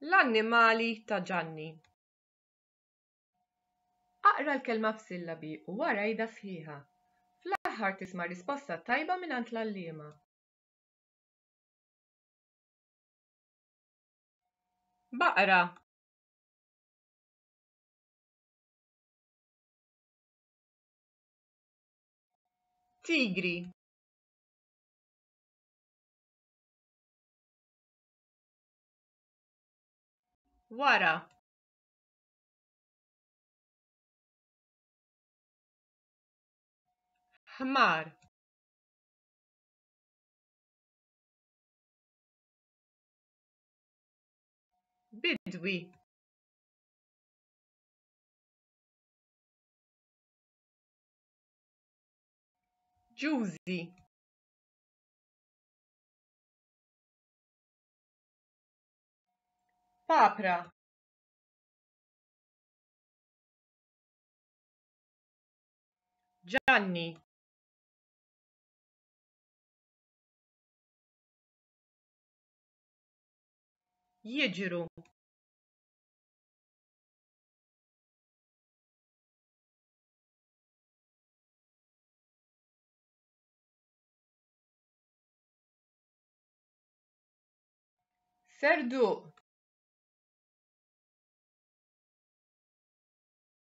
L-annimali ta' Gianni. Aqra l-kelma f'sillabi u wara jgħidha sħiħa. Fl-aħħar tisma' risposta tajba mingħand l-għalliema. Baqra. Tigri. Wara. Ħmar. Bidwi. Ġużi. Papra. Gianni. Jiġru. Serduq.